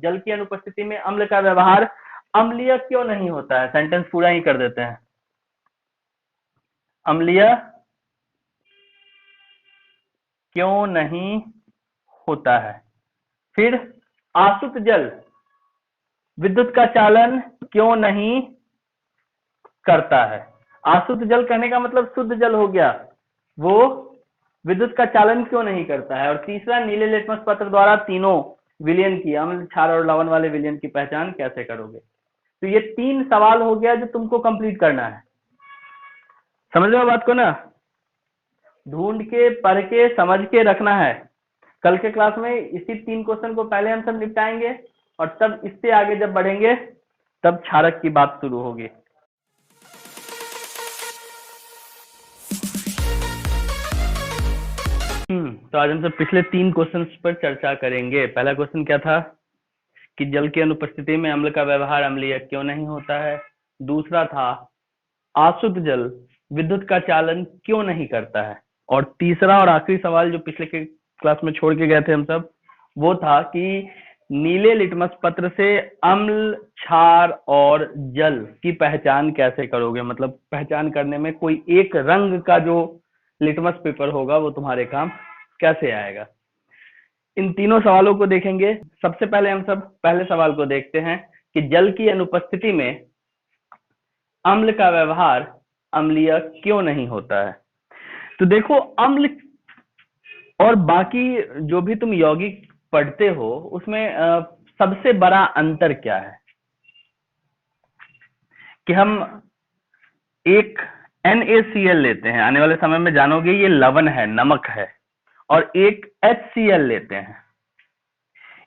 जल की अनुपस्थिति में अम्ल का व्यवहार अम्लीय क्यों नहीं होता है। सेंटेंस पूरा ही कर देते हैं। अम्लीय क्यों नहीं होता है। फिर आसुत जल विद्युत का चालन क्यों नहीं करता है। आसुत जल कहने का मतलब शुद्ध जल हो गया, वो विद्युत का चालन क्यों नहीं करता है। और तीसरा, नीले लिटमस पत्र द्वारा तीनों विलयन की, अम्ल, क्षार और लवण वाले विलयन की पहचान कैसे करोगे। तो ये 3 सवाल हो गया जो तुमको कंप्लीट करना है। समझ लो बात को ना, ढूंढ के पढ़ के समझ के रखना है। कल के क्लास में इसी 3 क्वेश्चन को पहले हम सब निपटाएंगे और तब इससे आगे जब बढ़ेंगे तब क्षारक की बात शुरू होगी। तो आज हम सब पिछले 3 क्वेश्चंस पर चर्चा करेंगे। पहला क्वेश्चन क्या था कि जल की अनुपस्थिति में अम्ल का व्यवहार अम्लीय क्यों नहीं होता है। दूसरा था आशुद्ध जल विद्युत का चालन क्यों नहीं करता है। और तीसरा और आखिरी सवाल जो पिछले के क्लास में छोड़ के गए थे हम सब, वो था कि नीले लिटमस पत्र से अम्ल, क्षार और जल की पहचान कैसे करोगे। मतलब पहचान करने में कोई एक रंग का जो लिटमस पेपर होगा वो तुम्हारे काम कैसे आएगा। इन तीनों सवालों को देखेंगे। सबसे पहले हम सब पहले सवाल को देखते हैं कि जल की अनुपस्थिति में अम्ल का व्यवहार अम्लीय क्यों नहीं होता है। तो देखो, अम्ल और बाकी जो भी तुम यौगिक पढ़ते हो उसमें सबसे बड़ा अंतर क्या है कि हम एक NaCl लेते हैं, आने वाले समय में जानोगे ये लवण है, नमक है, और एक HCl लेते हैं,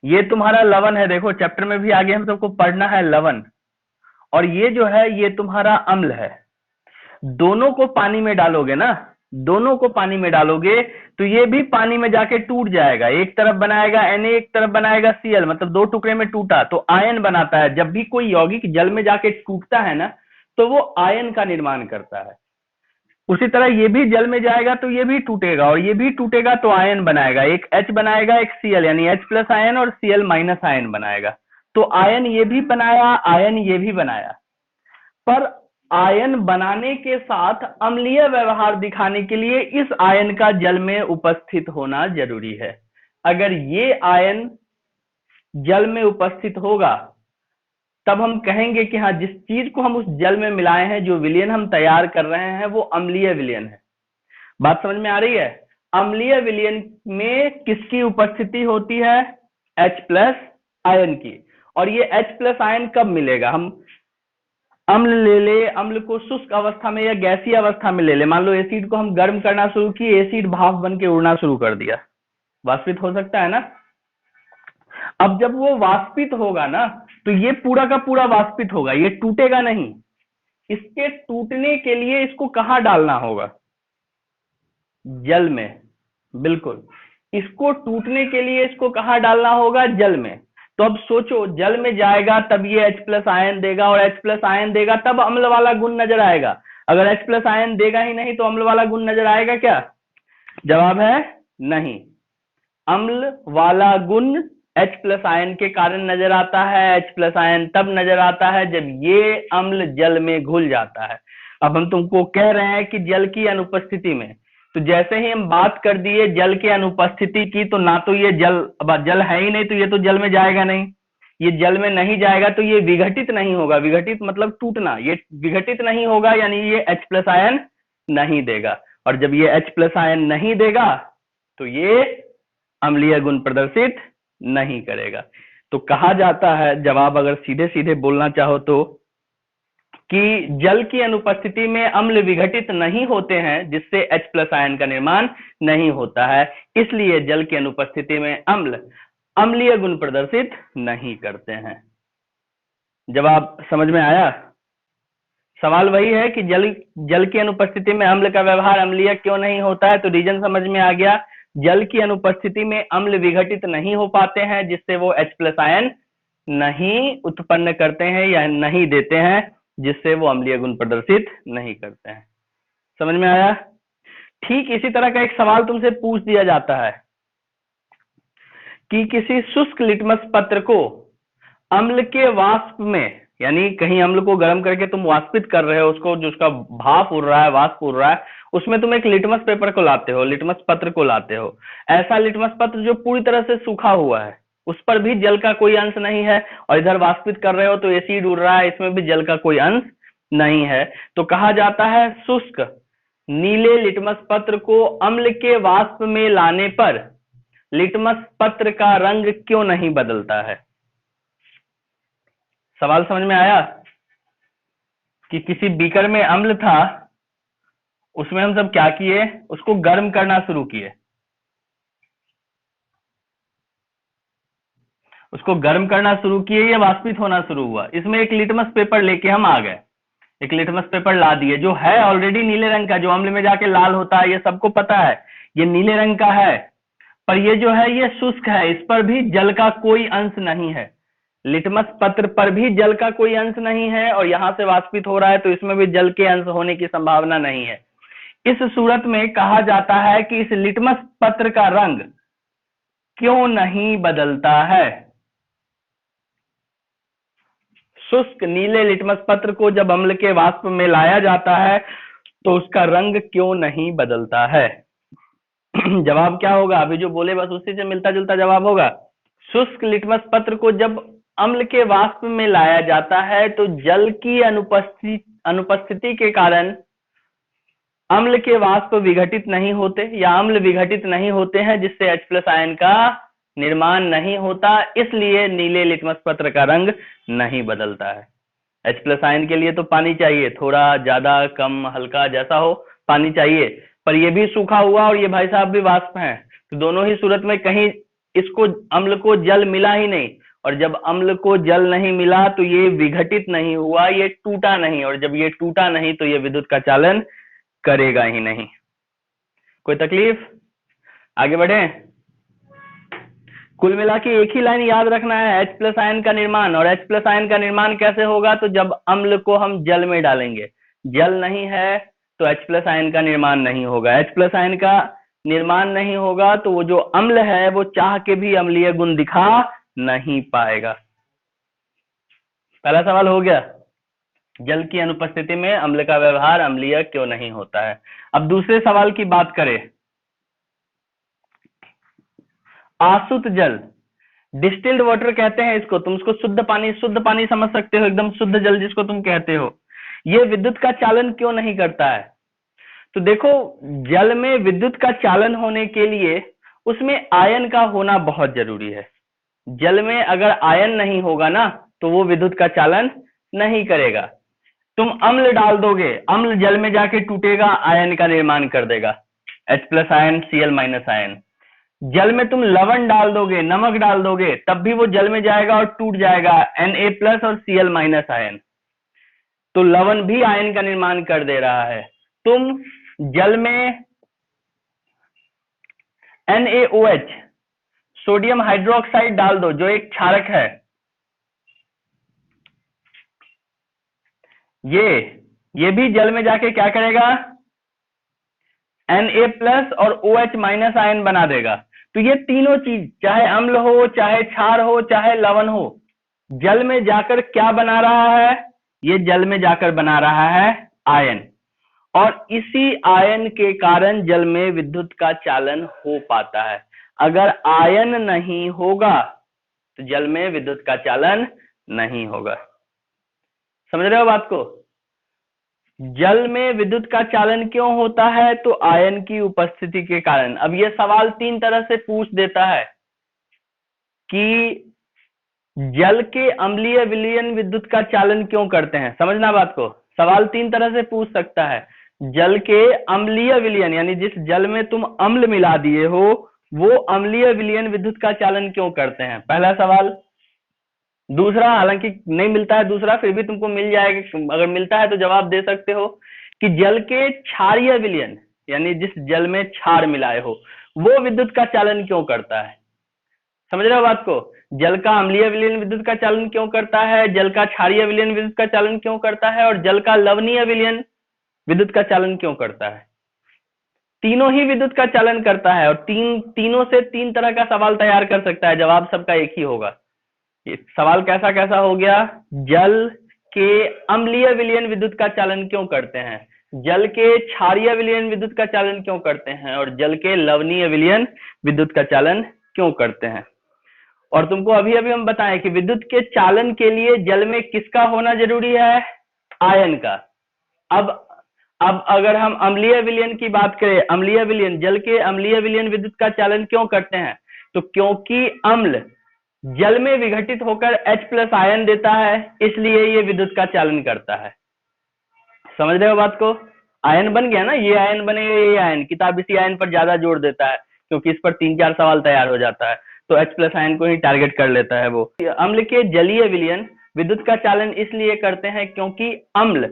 ये तुम्हारा लवण है। देखो चैप्टर में भी आगे हम सबको पढ़ना है लवण, और ये जो है ये तुम्हारा अम्ल है। दोनों को पानी में डालोगे ना, दोनों को पानी में डालोगे तो ये भी पानी में जाके टूट जाएगा। एक तरफ बनाएगा Na, एक तरफ बनाएगा Cl, मतलब 2 टुकड़े में टूटा तो आयन बनाता है। जब भी कोई यौगिक जल में जाके टूटता है ना तो वो आयन का निर्माण करता है। उसी तरह ये भी जल में जाएगा तो ये भी टूटेगा और ये भी टूटेगा तो आयन बनाएगा। एक H बनाएगा, एक Cl, यानी H प्लस आयन और Cl माइनस आयन बनाएगा। तो आयन ये भी बनाया, आयन ये भी बनाया। पर आयन बनाने के साथ अम्लीय व्यवहार दिखाने के लिए इस आयन का जल में उपस्थित होना जरूरी है। अगर ये आयन जल में उपस्थित होगा तब हम कहेंगे कि हाँ, जिस चीज को हम उस जल में मिलाए हैं, जो विलयन हम तैयार कर रहे हैं, वो अम्लीय विलयन है। बात समझ में आ रही है। अम्लीय विलयन में किसकी उपस्थिति होती है? H प्लस आयन की। और ये H प्लस आयन कब मिलेगा? हम अम्ल ले ले, अम्ल को शुष्क अवस्था में या गैसीय अवस्था में ले ले। मान लो एसिड को हम गर्म करना शुरू किए, एसिड भाप बन के उड़ना शुरू कर दिया, वाष्पित हो सकता है ना। अब जब वो वाष्पित होगा ना तो ये पूरा का पूरा वाष्पित होगा, ये टूटेगा नहीं। इसके टूटने के लिए इसको कहाँ डालना होगा? जल में। बिल्कुल, इसको टूटने के लिए इसको कहाँ डालना होगा? जल में। तो अब सोचो, जल में जाएगा तब ये H प्लस आयन देगा, और H प्लस आयन देगा तब अम्ल वाला गुण नजर आएगा। अगर H प्लस आयन देगा ही नहीं तो अम्ल वाला गुण नजर आएगा क्या? जवाब है नहीं। अम्ल वाला गुण H प्लस आयन के कारण नजर आता है। H प्लस आयन तब नजर आता है जब ये अम्ल जल में घुल जाता है। अब हम तुमको कह रहे हैं कि जल की अनुपस्थिति में, तो जैसे ही हम बात कर दिए जल के अनुपस्थिति की, तो ना तो ये जल, अब जल है ही नहीं तो ये तो जल में जाएगा नहीं। ये जल में नहीं जाएगा तो ये विघटित नहीं होगा। विघटित मतलब टूटना। ये विघटित नहीं होगा यानी ये H प्लस आयन नहीं देगा, और जब ये H प्लस आयन नहीं देगा तो ये अम्लीय गुण प्रदर्शित नहीं करेगा। तो कहा जाता है, जवाब अगर सीधे सीधे बोलना चाहो तो, कि जल की अनुपस्थिति में अम्ल विघटित नहीं होते हैं, जिससे H प्लस आयन का निर्माण नहीं होता है। इसलिए जल की अनुपस्थिति में अम्ल अम्लीय गुण प्रदर्शित नहीं करते हैं। जवाब समझ में आया? सवाल वही है कि जल की अनुपस्थिति में अम्ल का व्यवहार अम्लीय क्यों नहीं होता है। तो रीजन समझ में आ गया। जल की अनुपस्थिति में अम्ल विघटित नहीं हो पाते हैं, जिससे वो H प्लस आयन नहीं उत्पन्न करते हैं या नहीं देते हैं, जिससे वो अम्लीय गुण प्रदर्शित नहीं करते हैं। समझ में आया? ठीक इसी तरह का एक सवाल तुमसे पूछ दिया जाता है कि किसी शुष्क लिटमस पत्र को अम्ल के वाष्प में, यानी कहीं अम्ल को गर्म करके तुम वाष्पित कर रहे हो उसको, जो उसका भाप उड़ रहा है, वाष्प उड़ रहा है, उसमें तुम एक लिटमस पेपर को लाते हो, लिटमस पत्र को लाते हो। ऐसा लिटमस पत्र जो पूरी तरह से सूखा हुआ है, उस पर भी जल का कोई अंश नहीं है, और इधर वाष्पित कर रहे हो तो एसिड उड़ रहा है, इसमें भी जल का कोई अंश नहीं है। तो कहा जाता है शुष्क नीले लिटमस पत्र को अम्ल के वाष्प में लाने पर लिटमस पत्र का रंग क्यों नहीं बदलता है। सवाल समझ में आया कि किसी बीकर में अम्ल था, उसमें हम सब क्या किए, उसको गर्म करना शुरू किए, उसको गर्म करना शुरू किए, ये वाष्पित होना शुरू हुआ। इसमें एक लिटमस पेपर लेके हम आ गए, एक लिटमस पेपर ला दिए जो है ऑलरेडी नीले रंग का, जो अम्ल में जाके लाल होता है, ये सबको पता है, ये नीले रंग का है, पर ये जो है ये शुष्क है, इस पर भी जल का कोई अंश नहीं है, लिटमस पत्र पर भी जल का कोई अंश नहीं है, और यहां से वाष्पित हो रहा है तो इसमें भी जल के अंश होने की संभावना नहीं है। इस सूरत में कहा जाता है कि इस लिटमस पत्र का रंग क्यों नहीं बदलता है। शुष्क नीले लिटमस पत्र को जब अम्ल के वाष्प में लाया जाता है तो उसका रंग क्यों नहीं बदलता है। जवाब क्या होगा, अभी जो बोले बस उसी से मिलता जुलता जवाब होगा। शुष्क लिटमस पत्र को जब अम्ल के वाष्प में लाया जाता है तो जल की अनुपस्थिति के कारण अम्ल के वाष्प विघटित नहीं होते, या अम्ल विघटित नहीं होते हैं, जिससे H+ आयन का निर्माण नहीं होता, इसलिए नीले लिटमस पत्र का रंग नहीं बदलता है। H+ आयन के लिए तो पानी चाहिए, थोड़ा ज्यादा कम हल्का जैसा हो पानी चाहिए, पर ये भी सूखा हुआ और ये भाई साहब भी वाष्प हैं, तो दोनों ही सूरत में कहीं इसको अम्ल को जल मिला ही नहीं, और जब अम्ल को जल नहीं मिला तो ये विघटित नहीं हुआ, ये टूटा नहीं, और जब ये टूटा नहीं तो ये विद्युत का चालन करेगा ही नहीं। कोई तकलीफ, आगे बढ़े। कुल मिला के एक ही लाइन याद रखना है, H+ आयन का निर्माण, और H+ आयन का निर्माण कैसे होगा, तो जब अम्ल को हम जल में डालेंगे, जल नहीं है तो H+ आयन का निर्माण नहीं होगा, H+ आयन का निर्माण नहीं होगा तो वो जो अम्ल है वो चाह के भी अम्लीय गुण दिखा नहीं पाएगा। पहला सवाल हो गया, जल की अनुपस्थिति में अम्ल का व्यवहार अम्लीय क्यों नहीं होता है। अब दूसरे सवाल की बात करें, आसुत जल, डिस्टिल्ड वाटर कहते हैं इसको, तुम उसको शुद्ध पानी समझ सकते हो, एकदम शुद्ध जल जिसको तुम कहते हो, ये विद्युत का चालन क्यों नहीं करता है। तो देखो, जल में विद्युत का चालन होने के लिए उसमें आयन का होना बहुत जरूरी है। जल में अगर आयन नहीं होगा ना तो वो विद्युत का चालन नहीं करेगा। तुम अम्ल डाल दोगे, अम्ल जल में जाके टूटेगा, आयन का निर्माण कर देगा, H+ आयन Cl- आयन। जल में तुम लवण डाल दोगे, नमक डाल दोगे, तब भी वो जल में जाएगा और टूट जाएगा, Na+ और Cl- आयन। तो लवण भी आयन का निर्माण कर दे रहा है। तुम जल में NaOH सोडियम हाइड्रोक्साइड डाल दो, जो एक क्षारक है, ये भी जल में जाके क्या करेगा, Na+ और OH- आयन बना देगा। तो ये तीनों चीज, चाहे अम्ल हो, चाहे क्षार हो, चाहे लवण हो, जल में जाकर क्या बना रहा है, ये जल में जाकर बना रहा है आयन, और इसी आयन के कारण जल में विद्युत का चालन हो पाता है। अगर आयन नहीं होगा तो जल में विद्युत का चालन नहीं होगा। समझ रहे हो बात को। जल में विद्युत का चालन क्यों होता है, तो आयन की उपस्थिति के कारण। अब यह सवाल तीन तरह से पूछ देता है कि जल के अम्लीय विलयन विद्युत का चालन क्यों करते हैं। समझना बात को, सवाल तीन तरह से पूछ सकता है। जल के अम्लीय विलयन, यानी जिस जल में तुम अम्ल मिला दिए हो, वो अम्लीय विलयन विद्युत का चालन क्यों करते हैं, पहला सवाल। दूसरा, हालांकि नहीं मिलता है दूसरा, फिर भी तुमको मिल जाएगा, अगर मिलता है तो जवाब दे सकते हो कि जल के क्षारीय विलयन, यानी जिस जल में क्षार मिलाए हो, वो विद्युत का चालन क्यों करता है। समझ रहे हो बात को। जल का अम्लीय विलयन विद्युत का चालन क्यों करता है, जल का क्षारीय विलयन विद्युत का चालन क्यों करता है, और जल का लवणीय विलयन विद्युत का चालन क्यों करता है। तीनों ही विद्युत का चालन करता है, और तीनों से तीन तरह का सवाल तैयार कर सकता है, जवाब सबका एक ही होगा। ये सवाल कैसा कैसा हो गया? जल के अम्लीय विलयन विद्युत का चालन क्यों करते हैं, जल के क्षारीय विलयन विद्युत का चालन क्यों करते हैं, और जल के लवणीय विलयन विद्युत का चालन क्यों करते हैं। और तुमको अभी अभी हम बताएं कि विद्युत के चालन के लिए जल में किसका होना जरूरी है? आयन का। अब अगर हम अम्लीय विलयन की बात करें, अम्लीय विलयन, जल के अम्लीय विलयन विद्युत का चालन क्यों करते हैं? तो क्योंकि अम्ल जल में विघटित होकर H प्लस आयन देता है, इसलिए ये विद्युत का चालन करता है। समझ रहे हो बात को? आयन बन गया ना, ये आयन बनेगा, ये आयन, किताब इसी आयन पर ज्यादा जोर देता है क्योंकि इस पर 3-4 सवाल तैयार हो जाता है, तो H प्लस आयन को ही टारगेट कर लेता है वो। अम्ल के जलीय विलयन विद्युत का चालन इसलिए करते हैं क्योंकि अम्ल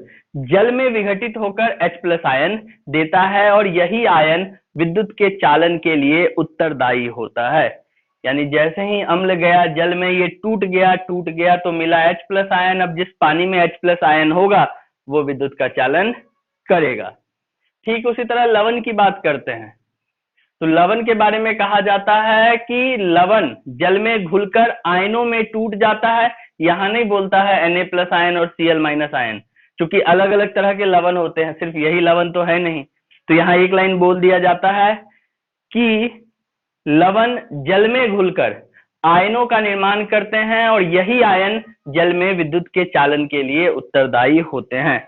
जल में विघटित होकर H प्लस आयन देता है और यही आयन विद्युत के चालन के लिए उत्तरदायी होता है। यानी जैसे ही अम्ल गया जल में, ये टूट गया तो मिला H प्लस आयन। अब जिस पानी में H प्लस आयन होगा वो विद्युत का चालन करेगा। ठीक उसी तरह लवण की बात करते हैं, तो लवण के बारे में कहा जाता है कि लवण जल में घुलकर आयनों में टूट जाता है। यहां नहीं बोलता है Na प्लस आयन और Cl माइनस आयन, क्योंकि अलग अलग तरह के लवण होते हैं, सिर्फ यही लवण तो है नहीं। तो यहाँ एक लाइन बोल दिया जाता है कि लवण जल में घुलकर आयनों का निर्माण करते हैं और यही आयन जल में विद्युत के चालन के लिए उत्तरदायी होते हैं।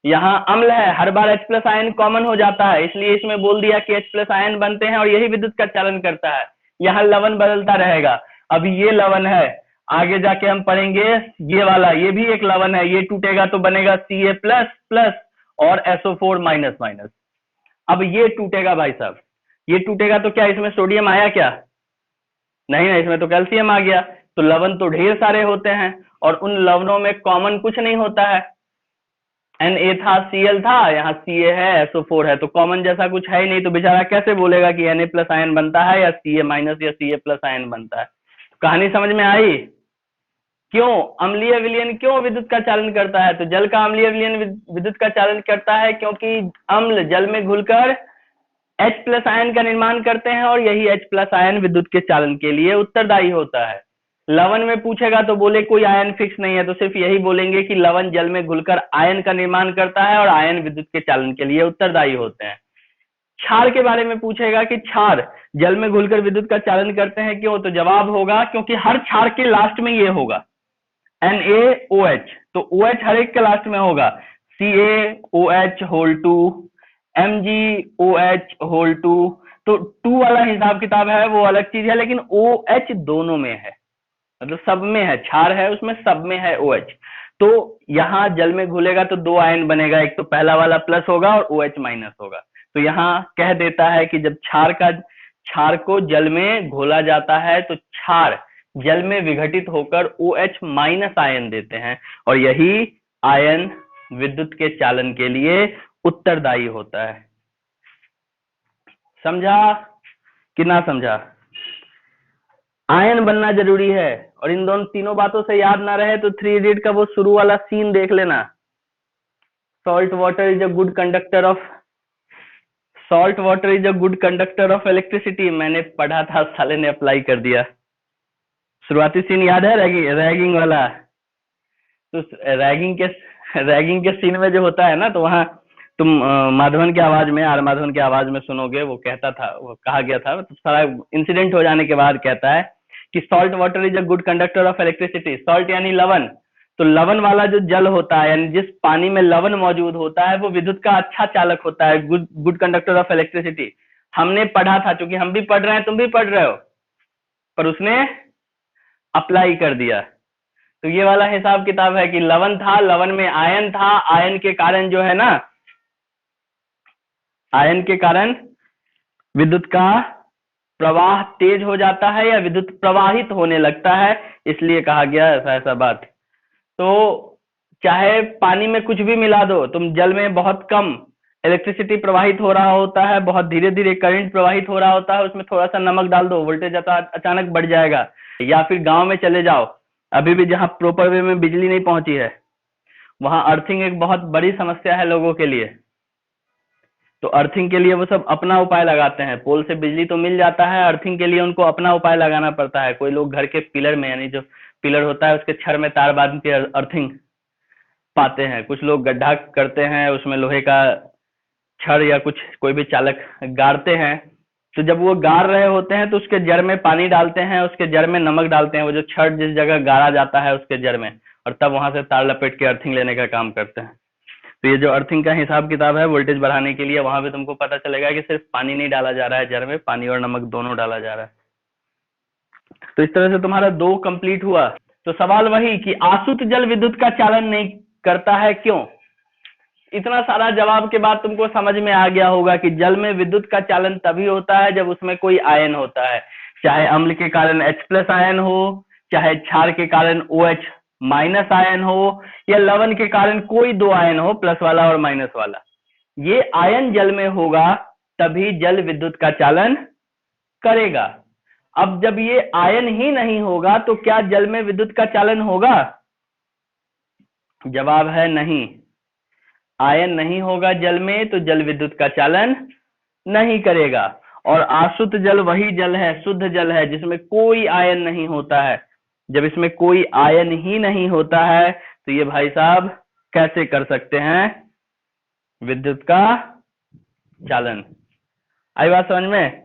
यहाँ अम्ल है, हर बार H प्लस आयन कॉमन हो जाता है, इसलिए इसमें बोल दिया कि H प्लस आयन बनते हैं और यही विद्युत का चालन करता है। यहाँ लवण बदलता रहेगा। अभी ये लवण है, आगे जाके हम पढ़ेंगे ये वाला, ये भी एक लवण है, ये टूटेगा तो बनेगा Ca प्लस प्लस और SO4 माइनस माइनस। अब ये टूटेगा भाई साहब, ये टूटेगा तो क्या इसमें सोडियम आया क्या? नहीं ना, इसमें तो कैल्शियम आ गया। तो लवण तो ढेर सारे होते हैं और उन लवणों में कॉमन कुछ नहीं होता है। Na था, Cl था, यहाँ Ca है, SO4 है, तो कॉमन जैसा कुछ है ही नहीं, तो बेचारा कैसे बोलेगा कि Na प्लस आयन बनता है या Ca माइनस या Ca प्लस आयन बनता है। कहानी समझ में आई? क्यों अम्लीय विलयन क्यों विद्युत का चालन करता है? तो जल का अम्लीय विलयन विद्युत का चालन करता है क्योंकि अम्ल जल में घुलकर H प्लस आयन का निर्माण करते हैं और यही H प्लस आयन विद्युत के चालन के लिए उत्तरदायी होता है। लवण में पूछेगा तो बोले कोई आयन फिक्स नहीं है, तो सिर्फ यही बोलेंगे कि लवण जल में घुलकर आयन का निर्माण करता है और आयन विद्युत के चालन के लिए उत्तरदायी होते हैं। क्षार के बारे में पूछेगा कि क्षार जल में घुलकर विद्युत का चालन करते हैं क्यों? तो जवाब होगा क्योंकि हर क्षार के लास्ट में ये होगा NaOH, तो OH हर एक के लास्ट में होगा, CaOH होल 2, MgOH होल 2, तो 2 वाला हिसाब किताब है वो अलग चीज है, लेकिन OH दोनों में है, मतलब सब में है, क्षार है उसमें सब में है OH। तो यहाँ जल में घुलेगा तो 2 आयन बनेगा, एक तो पहला वाला प्लस होगा और OH माइनस होगा। तो यहाँ कह देता है कि जब क्षार को जल में घोला जाता है तो क्षार जल में विघटित होकर OH माइनस आयन देते हैं और यही आयन विद्युत के चालन के लिए उत्तरदायी होता है। समझा कि ना समझा? आयन बनना जरूरी है, और इन दोनों तीनों बातों से याद ना रहे तो 3 इडियट का वो शुरू वाला सीन देख लेना। Salt water is a good conductor of electricity, मैंने पढ़ा था, साले ने अप्लाई कर दिया। शुरुआती सीन याद है, रैगिंग वाला? तो रैगिंग के सीन में जो होता है ना, तो वहां तुम माधवन की आवाज में, आर माधवन की आवाज में सुनोगे, वो कहता था, वो कहा गया था, तो सारा इंसिडेंट हो जाने के बाद कहता है कि salt water is a good conductor of electricity. Salt यानी लवण, तो लवण वाला जो जल होता है, यानी जिस पानी में लवण मौजूद होता है, वो विद्युत का अच्छा चालक होता है, गुड कंडक्टर ऑफ इलेक्ट्रिसिटी। हमने पढ़ा था, क्योंकि हम भी पढ़ रहे हैं, तुम भी पढ़ रहे हो, पर उसने अप्लाई कर दिया। तो ये वाला हिसाब किताब है कि लवण था, लवण में आयन था, आयन के कारण जो है ना, आयन के कारण विद्युत का प्रवाह तेज हो जाता है या विद्युत प्रवाहित होने लगता है, इसलिए कहा गया ऐसा बात। तो चाहे पानी में कुछ भी मिला दो, तुम जल में बहुत कम इलेक्ट्रिसिटी प्रवाहित हो रहा होता है, बहुत धीरे धीरे करंट प्रवाहित हो रहा होता है, उसमें थोड़ा सा नमक डाल दो, वोल्टेज अचानक बढ़ जाएगा। या फिर गांव में चले जाओ, अभी भी जहां प्रॉपर वे में बिजली नहीं पहुंची है, वहां अर्थिंग एक बहुत बड़ी समस्या है लोगों के लिए। तो अर्थिंग के लिए वो सब अपना उपाय लगाते हैं। पोल से बिजली तो मिल जाता है, अर्थिंग के लिए उनको अपना उपाय लगाना पड़ता है। कोई लोग घर के पिलर में, यानी जो पिलर होता है उसके छड़ में तार बांध के अर्थिंग पाते हैं, कुछ लोग गड्ढा करते हैं उसमें लोहे का छड़ या कुछ कोई भी चालक गाड़ते हैं। तो जब वो गाड़ रहे होते हैं तो उसके जड़ में पानी डालते हैं, उसके जड़ में नमक डालते हैं, वो जो छड़ जिस जगह गाड़ा जाता है उसके जड़ में, और तब वहां से तार लपेट के अर्थिंग लेने का काम करते हैं। तो ये जो अर्थिंग का हिसाब किताब है वोल्टेज बढ़ाने के लिए, वहां पे तुमको पता चलेगा कि सिर्फ पानी नहीं डाला जा रहा है जड़ में, पानी और नमक दोनों डाला जा रहा है। तो इस तरह से तुम्हारा 2 कंप्लीट हुआ। तो सवाल वही कि आसुत जल विद्युत का चालन नहीं करता है, क्यों? इतना सारा जवाब के बाद तुमको समझ में आ गया होगा कि जल में विद्युत का चालन तभी होता है जब उसमें कोई आयन होता है, चाहे अम्ल के कारण H+ आयन हो, चाहे क्षार के कारण OH- आयन हो, या लवण के कारण कोई 2 आयन हो, प्लस वाला और माइनस वाला। ये आयन जल में होगा तभी जल विद्युत का चालन करेगा। अब जब ये आयन ही नहीं होगा तो क्या जल में विद्युत का चालन होगा? जवाब है नहीं। आयन नहीं होगा जल में तो जल विद्युत का चालन नहीं करेगा। और आसुत जल वही जल है, शुद्ध जल है, जिसमें कोई आयन नहीं होता है। जब इसमें कोई आयन ही नहीं होता है तो ये भाई साहब कैसे कर सकते हैं विद्युत का चालन? आई बात समझ में?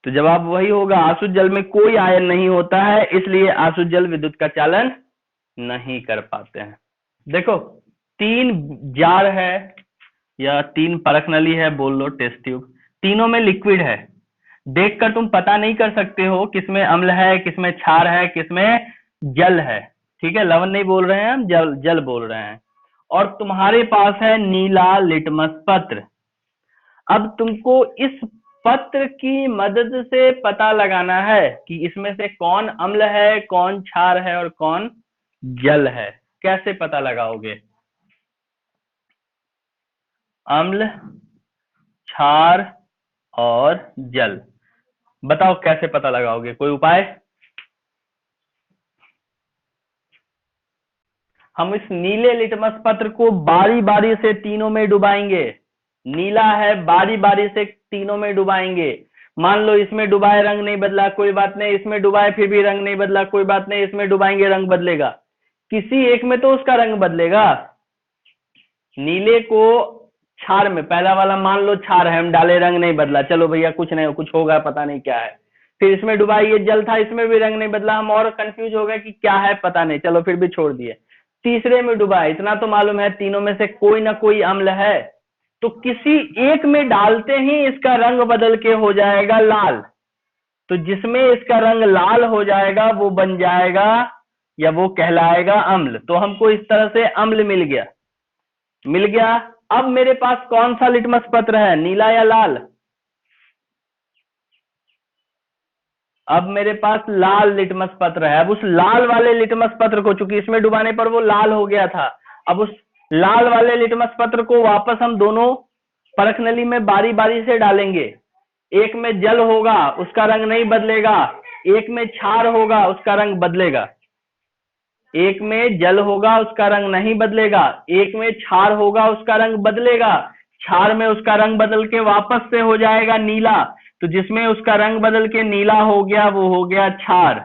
तो जवाब वही होगा, आसुत जल में कोई आयन नहीं होता है, इसलिए आसुत जल विद्युत का चालन नहीं कर पाते हैं। देखो 3 जार है या 3 परख नली है, बोल लो टेस्ट ट्यूब, तीनों में लिक्विड है। देखकर तुम पता नहीं कर सकते हो किसमें अम्ल है, किसमें क्षार है, किसमें जल है। ठीक है, लवण नहीं बोल रहे हैं हम, जल बोल रहे हैं। और तुम्हारे पास है नीला लिटमस पत्र। अब तुमको इस पत्र की मदद से पता लगाना है कि इसमें से कौन अम्ल है, कौन क्षार है और कौन जल है। कैसे पता लगाओगे? अम्ल, क्षार और जल, बताओ कैसे पता लगाओगे? कोई उपाय? हम इस नीले लिटमस पत्र को बारी बारी से तीनों में डुबाएंगे। नीला है, बारी बारी से तीनों में डुबाएंगे। मान लो इसमें डुबाए रंग नहीं बदला, कोई बात नहीं, इसमें डुबाए फिर भी रंग नहीं बदला, कोई बात नहीं, इसमें डुबाएंगे रंग बदलेगा। किसी एक में तो उसका रंग बदलेगा। नीले को क्षार में, पहला वाला मान लो क्षार है, हम डाले रंग नहीं बदला, चलो भैया कुछ नहीं, कुछ होगा पता नहीं क्या है। फिर इसमें डुबाई, ये जल था, इसमें भी रंग नहीं बदला, हम और कंफ्यूज हो गए कि क्या है पता नहीं, चलो फिर भी छोड़ दिए। तीसरे में डुबाए, इतना तो मालूम है तीनों में से कोई ना कोई अम्ल है, तो किसी एक में डालते ही इसका रंग बदल के हो जाएगा लाल। तो जिसमें इसका रंग लाल हो जाएगा वो बन जाएगा या वो कहलाएगा अम्ल। तो हमको इस तरह से अम्ल मिल गया। अब मेरे पास कौन सा लिटमस पत्र है, नीला या लाल? अब मेरे पास लाल लिटमस पत्र है। अब उस लाल वाले लिटमस पत्र को, चूंकि इसमें डुबाने पर वो लाल हो गया था, अब उस लाल वाले लिटमस पत्र को वापस हम दोनों परख नली में बारी बारी से डालेंगे। एक में जल होगा उसका रंग नहीं बदलेगा, एक में क्षार होगा उसका रंग बदलेगा। एक में जल होगा उसका रंग नहीं बदलेगा, एक में क्षार होगा उसका रंग बदलेगा। क्षार में उसका रंग बदल के वापस से हो जाएगा नीला, तो जिसमें उसका रंग बदल के नीला हो गया वो हो गया क्षार।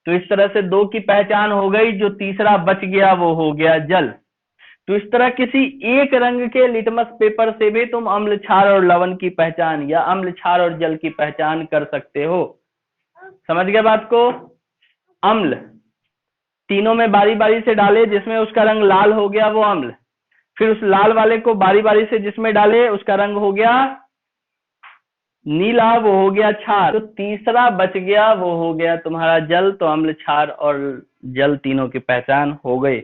तो इस तरह से 2 की पहचान हो गई, जो तीसरा बच गया वो हो गया जल। तो इस तरह किसी एक रंग के लिटमस पेपर से भी तुम अम्ल, क्षार और लवण की पहचान या अम्ल, क्षार और जल की पहचान कर सकते हो। समझ गए बात को? अम्ल तीनों में बारी बारी से डाले, जिसमें उसका रंग लाल हो गया वो अम्ल। फिर उस लाल वाले को बारी बारी से जिसमें डाले उसका रंग हो गया नीला, वो हो गया क्षार। तो तीसरा बच गया वो हो गया तुम्हारा जल। तो अम्ल, क्षार और जल तीनों की पहचान हो गई।